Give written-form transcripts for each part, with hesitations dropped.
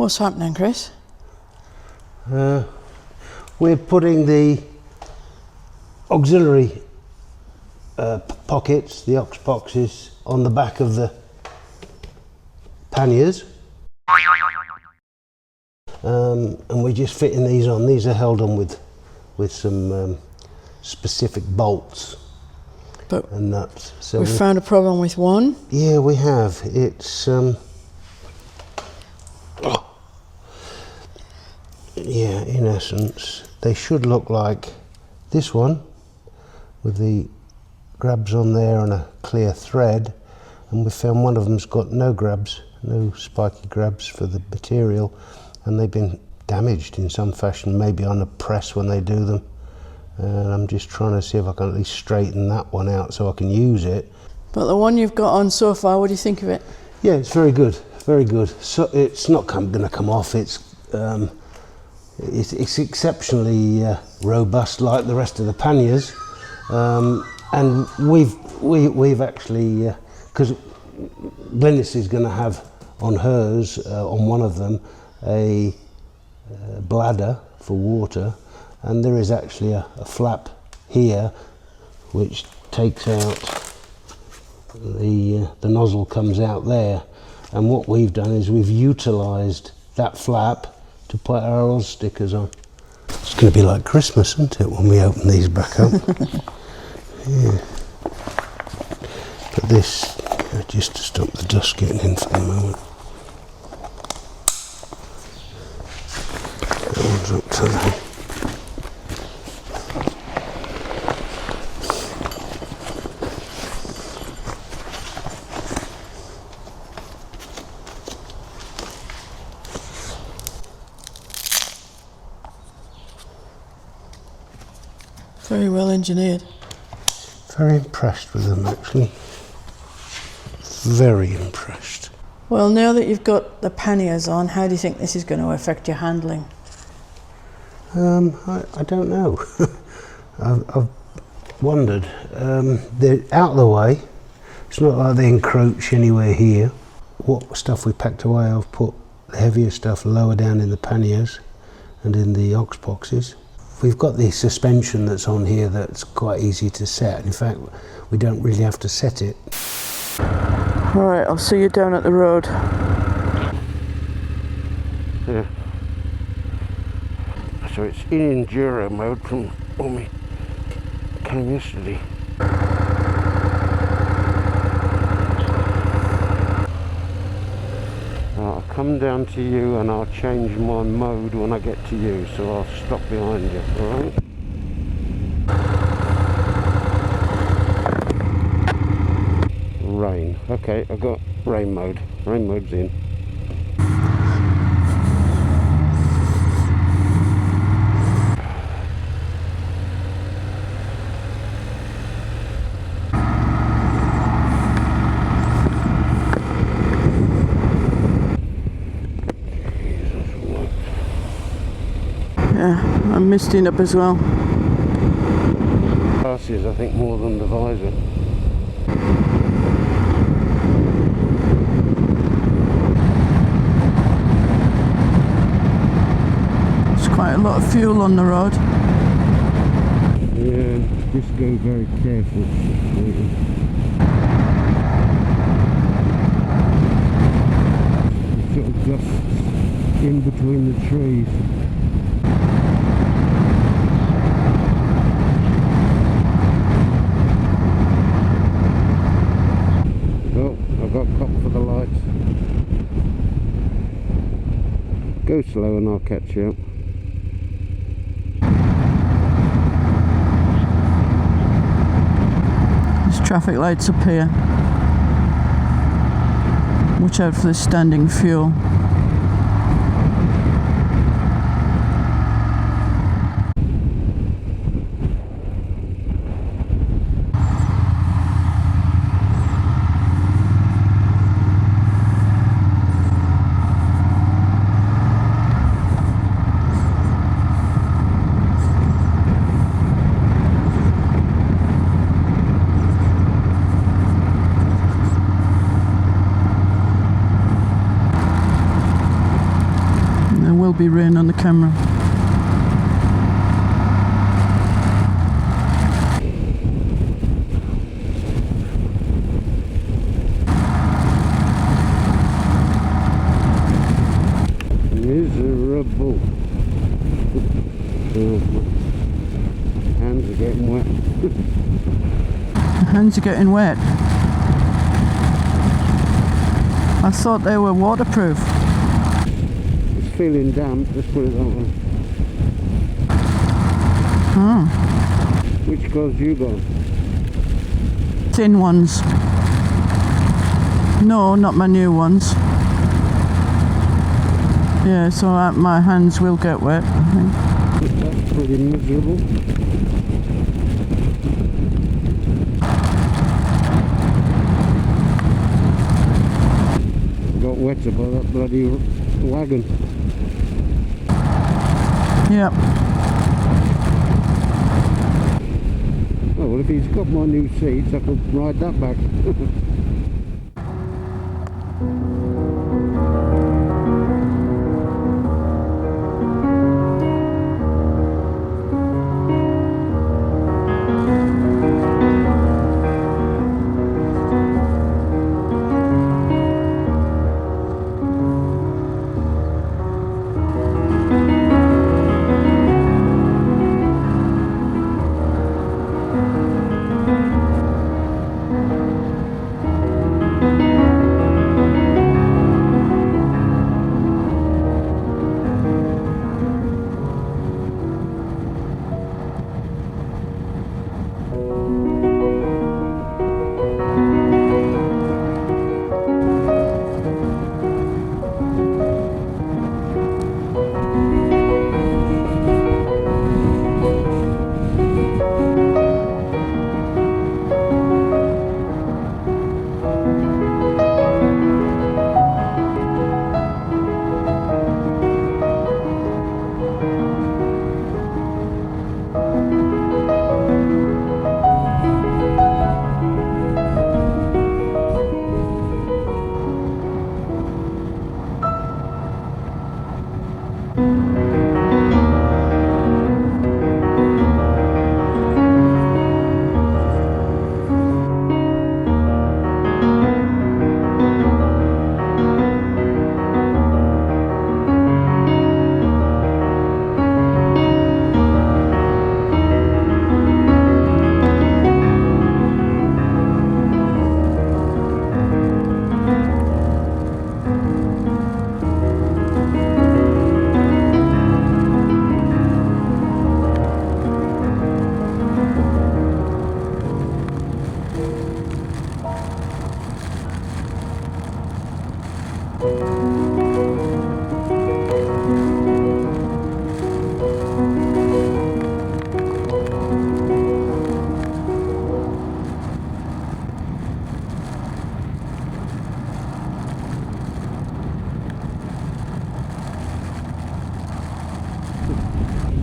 What's happening, Chris? We're putting the auxiliary pockets, the aux boxes, on the back of the panniers. And we're just fitting these on. These are held on with some specific bolts and nuts. So we've found a problem with one. Yeah, we have. It's yeah, in essence, they should look like this one with the grabs on there and a clear thread, and we found one of them's got no grabs, no spiky grabs for the material, and they've been damaged in some fashion, maybe on a press when they do them. And I'm just trying to see if I can at least straighten that one out so I can use it. But the one you've got on so far, what do you think of it? Yeah, it's very good, very good. So it's not going to come off. It's exceptionally robust, like the rest of the panniers. And we've actually, because Glynis is going to have on hers, on one of them, a bladder for water, and there is actually a flap here which takes out the nozzle comes out there, and what we've done is we've utilised that flap to put our oil stickers on. It's going to be like Christmas, isn't it, when we open these back up? Yeah. But this, just to stop the dust getting in for the moment. That one's up to there. Very well engineered. Very impressed with them, actually. Very impressed. Well, now that you've got the panniers on, how do you think this is going to affect your handling? I don't know. I've wondered. They're out of the way. It's not like they encroach anywhere here. What stuff we packed away, I've put the heavier stuff lower down in the panniers and in the aux boxes. We've got the suspension that's on here that's quite easy to set. In fact, we don't really have to set it. All right, I'll see you down at the road. Yeah. So it's in enduro mode from when we came yesterday. I'll come down to you and I'll change my mode when I get to you, so I'll stop behind you, alright? Rain. Okay, I've got rain mode. Rain mode's in. Yeah, I'm misting up as well. Glasses, I think, more than the visor. There's quite a lot of fuel on the road. Yeah, just go very careful. Sort of gusts in between the trees. Got cop for the lights. Go slow and I'll catch you up. There's traffic lights up here. Watch out for the standing fuel. will be rain on the camera. Miserable. Hands are getting wet. The hands are getting wet. I thought they were waterproof. It's feeling damp, let's put it that way. Oh. Which clothes you got? Thin ones. No, not my new ones. Yeah, so my hands will get wet, I think. That's pretty miserable. Got wetter by that bloody wagon. Yep. Oh well, if he's got my new seats, I could ride that back.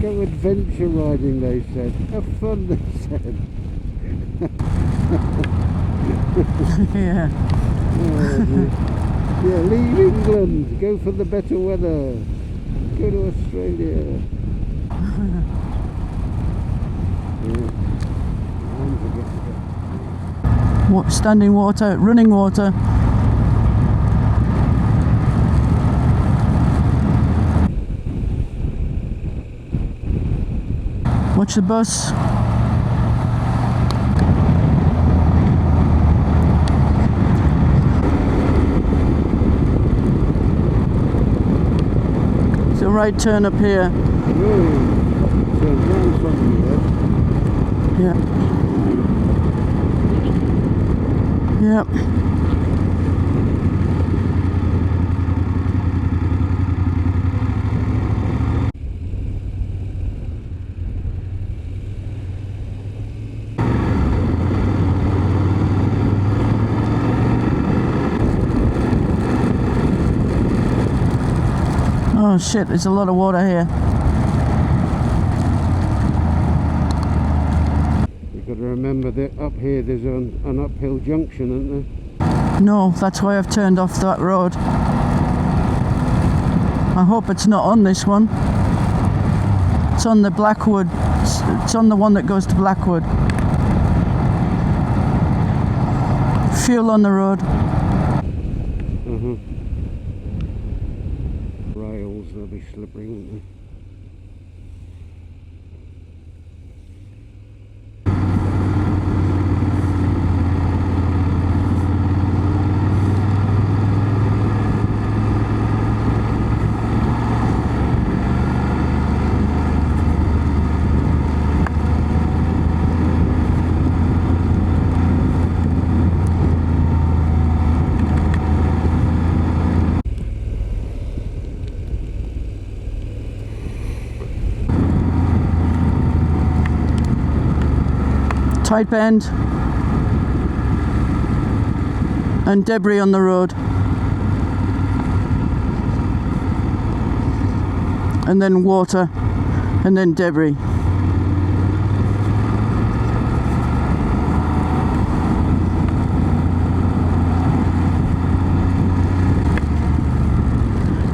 Go adventure riding, they said. Have fun, they said. Yeah. Oh, yeah, leave England. Go for the better weather. Go to Australia. What, standing water, running water. Watch the bus. It's a right turn up here. Yeah. Yep. Oh shit, there's a lot of water here. You've got to remember that up here there's an uphill junction, isn't there? No, that's why I've turned off that road. I hope it's not on this one. It's on the Blackwood. It's on the one that goes to Blackwood. Fuel on the road. Rails, they'll be slippery, won't they? Tight bend and debris on the road, and then water, and then debris.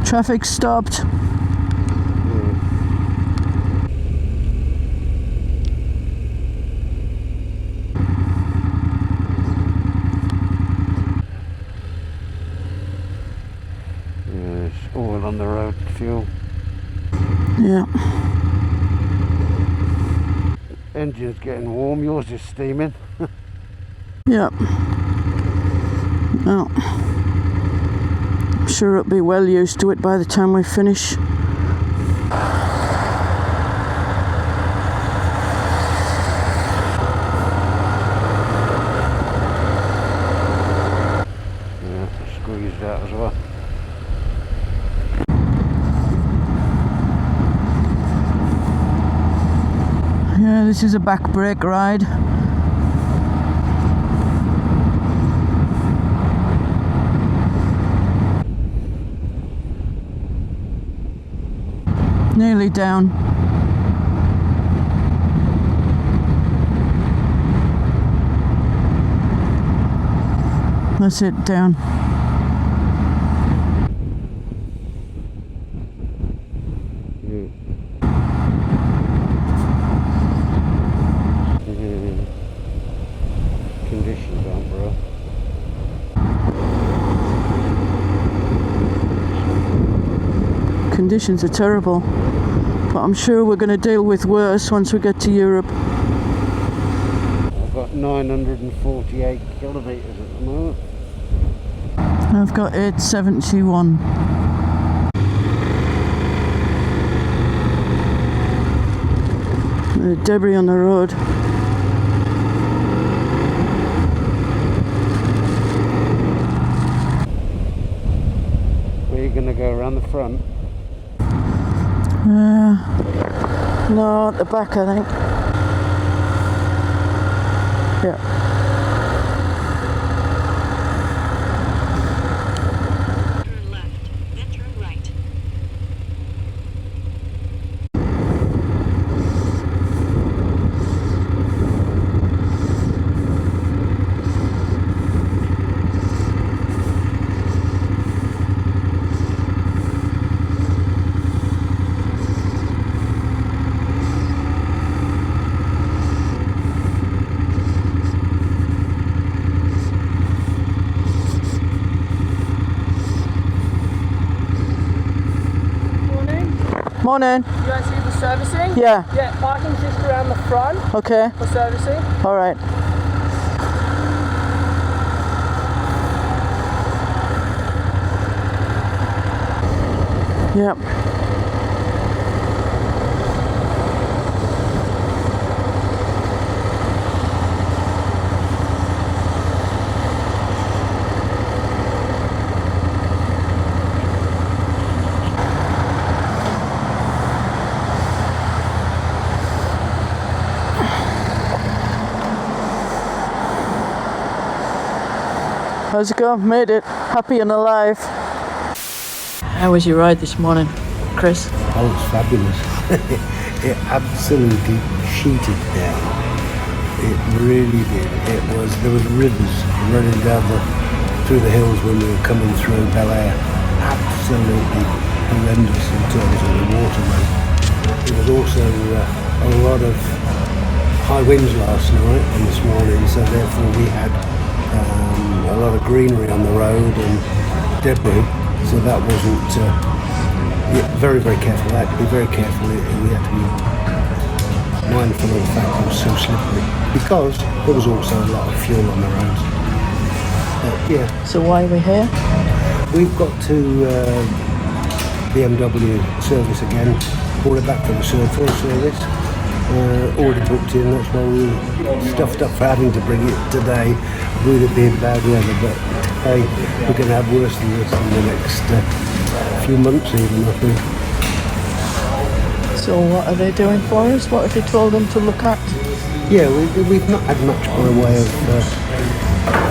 Traffic stopped. Oil on the road, fuel. Yeah. Engine's getting warm, yours is steaming. Yeah. No. I'm sure it'll be well used to it by the time we finish. Yeah, squeezed out as well. Yeah, this is a back brake ride. Nearly down. That's it, down. Conditions aren't bro. Conditions are terrible, but I'm sure we're going to deal with worse once we get to Europe. I've got 948 kilometres at the moment. I've got 871. The debris on the road. Where are you going to go, around the front? No, at the back, I think. Yeah. Turn left, then turn right. Morning. You guys see the servicing? Yeah. Yeah, parking's just around the front Okay. for servicing. All right. Yep. How's it go? Made it. Happy and alive. How was your ride this morning, Chris? Oh, it's fabulous. It absolutely sheeted down. It really did. There was rivers running down through the hills when we were coming through Bel Air. Absolutely horrendous in terms of the waterway. There was also a lot of high winds last night and this morning, so therefore we had a lot of greenery on the road and debris, so that wasn't very, very careful. I had to be very careful. We had to be mindful of the fact it was so slippery because there was also a lot of fuel on the roads. But yeah, So why are we here? we've got to BMW service again, brought it back for the full service. Already booked in, that's why we stuffed up for having to bring it today with it being bad weather, but hey, we're going to have worse than this in the next few months even, I think. So what are they doing for us? What have you told them to look at? Yeah, we've not had much by way of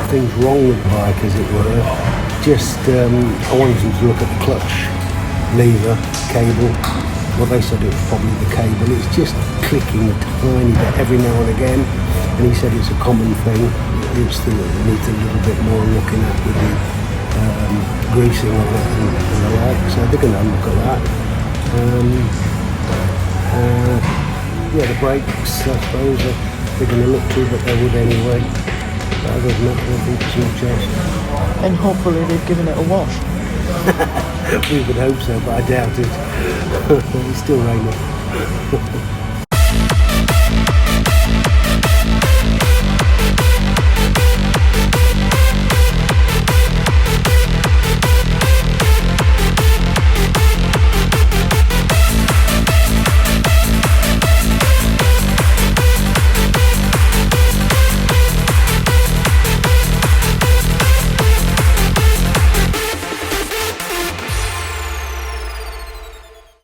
things wrong with the bike, as it were. Just, I wanted them to look at the clutch, lever, cable. Well, they said it was probably the cable. It's just clicking a tiny bit every now and again, and he said it's a common thing. It's the, it needs a little bit more looking at with the greasing of it and the like. So they're going to look at that. Yeah, the brakes, I suppose, they're going to look to, but they would anyway. But other than that, I don't think there's much else. And hopefully they've given it a wash. We would hope so, but I doubt it. It's still raining.